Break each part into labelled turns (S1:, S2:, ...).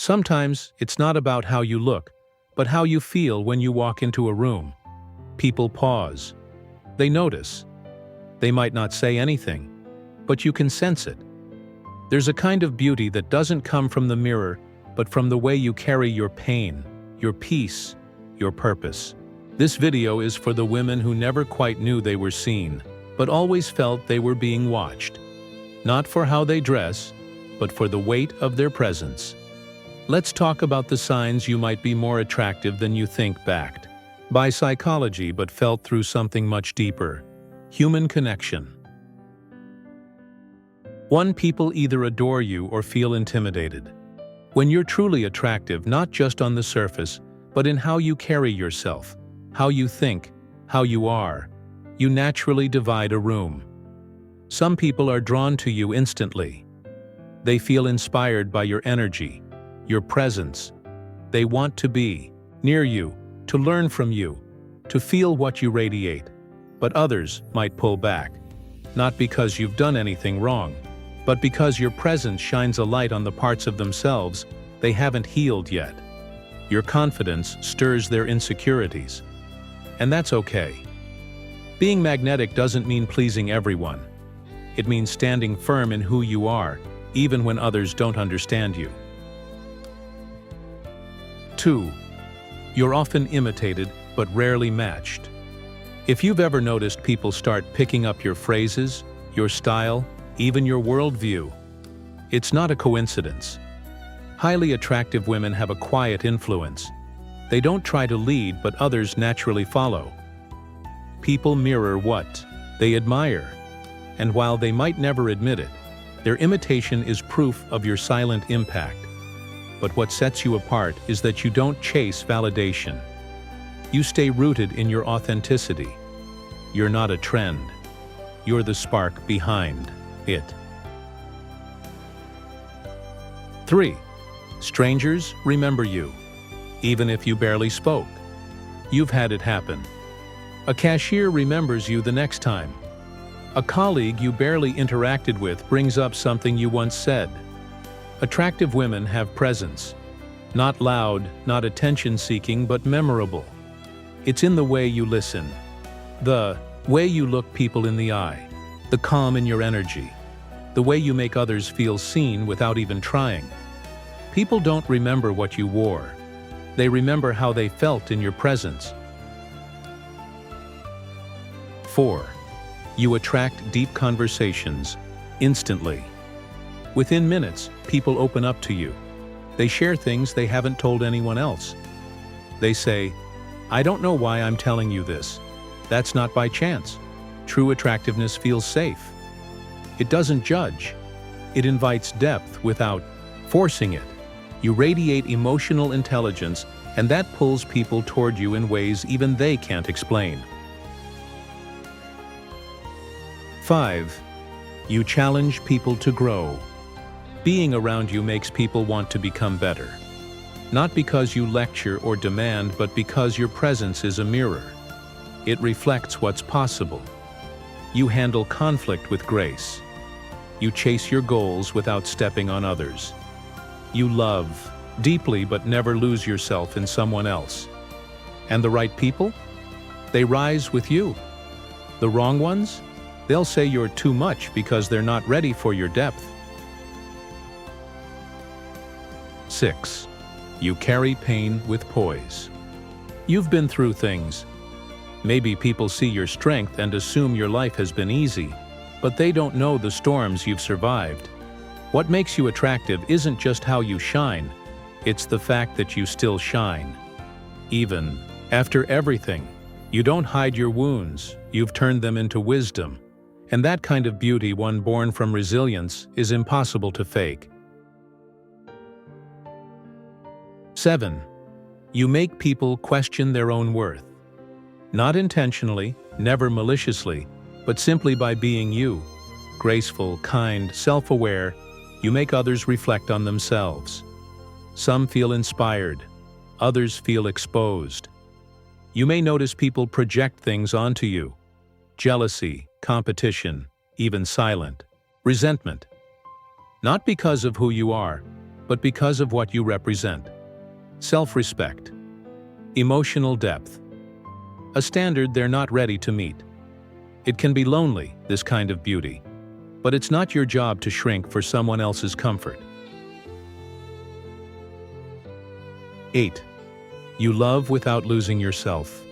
S1: Sometimes it's not about how you look, but how you feel when you walk into a room. People pause. They notice. They might not say anything, but you can sense it. There's a kind of beauty that doesn't come from the mirror, but from the way you carry your pain, your peace, your purpose. This video is for the women who never quite knew they were seen, but always felt they were being watched. Not for how they dress, but for the weight of their presence. Let's talk about the signs you might be more attractive than you think. Backed by psychology but felt through something much deeper. Human connection. 1. People either adore you or feel intimidated. When you're truly attractive, not just on the surface, but in how you carry yourself, how you think, how you are, you naturally divide a room. Some people are drawn to you instantly. They feel inspired by your energy, your presence. They want to be near you, to learn from you, to feel what you radiate. But others might pull back, not because you've done anything wrong, but because your presence shines a light on the parts of themselves they haven't healed yet. Your confidence stirs their insecurities. And that's okay. Being magnetic doesn't mean pleasing everyone. It means standing firm in who you are, even when others don't understand you. 2. You're often imitated, but rarely matched. If you've ever noticed people start picking up your phrases, your style, even your worldview, it's not a coincidence. Highly attractive women have a quiet influence. They don't try to lead, but others naturally follow. People mirror what they admire, and while they might never admit it, their imitation is proof of your silent impact. But what sets you apart is that you don't chase validation. You stay rooted in your authenticity. You're not a trend. You're the spark behind it. 3. Strangers remember you, even if you barely spoke. You've had it happen. A cashier remembers you the next time. A colleague you barely interacted with brings up something you once said. Attractive women have presence. Not loud, not attention-seeking, but memorable. It's in the way you listen, the way you look people in the eye, the calm in your energy, the way you make others feel seen without even trying. People don't remember what you wore. They remember how they felt in your presence. 4. You attract deep conversations instantly. Within minutes, people open up to you. They share things they haven't told anyone else. They say, "I don't know why I'm telling you this. That's not by chance." True attractiveness feels safe. It doesn't judge. It invites depth without forcing it. You radiate emotional intelligence, and that pulls people toward you in ways even they can't explain. 5. You challenge people to grow. Being around you makes people want to become better. Not because you lecture or demand, but because your presence is a mirror. It reflects what's possible. You handle conflict with grace. You chase your goals without stepping on others. You love deeply but never lose yourself in someone else. And the right people? They rise with you. The wrong ones? They'll say you're too much because they're not ready for your depth. 6. You carry pain with poise. You've been through things. Maybe people see your strength and assume your life has been easy, but they don't know the storms you've survived. What makes you attractive isn't just how you shine, it's the fact that you still shine. Even after everything, you don't hide your wounds, you've turned them into wisdom. And that kind of beauty, one born from resilience, is impossible to fake. 7. You make people question their own worth. Not intentionally, never maliciously, but simply by being you. Graceful, kind, self-aware, you make others reflect on themselves. Some feel inspired, others feel exposed. You may notice people project things onto you. Jealousy, competition, even silent resentment. Not because of who you are, but because of what you represent. Self-respect. Emotional depth. A standard they're not ready to meet. It can be lonely, this kind of beauty, but it's not your job to shrink for someone else's comfort. 8. You love without losing yourself.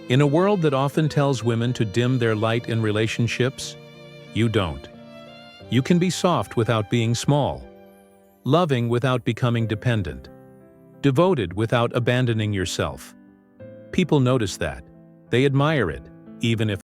S1: In a world that often tells women to dim their light in relationships, you don't. You can be soft without being small, loving without becoming dependent, devoted without abandoning yourself. People notice that. They admire it, even if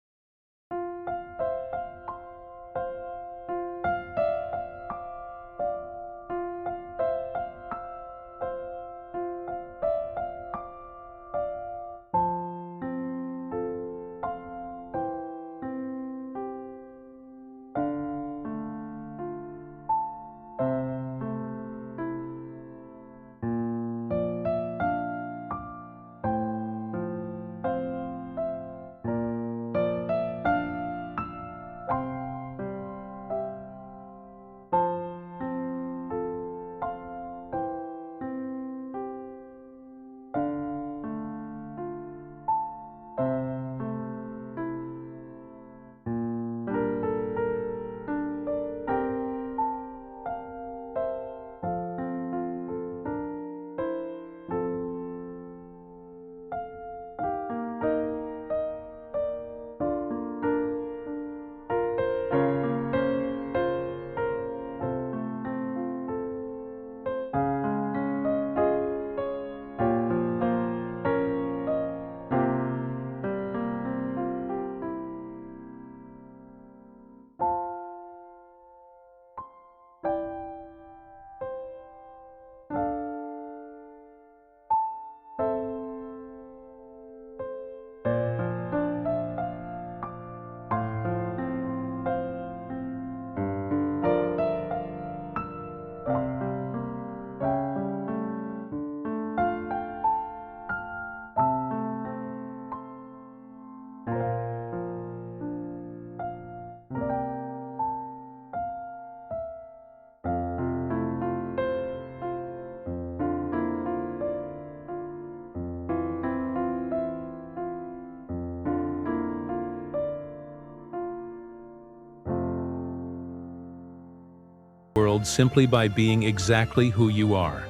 S1: world simply by being exactly who you are.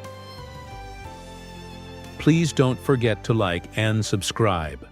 S1: Please don't forget to like and subscribe.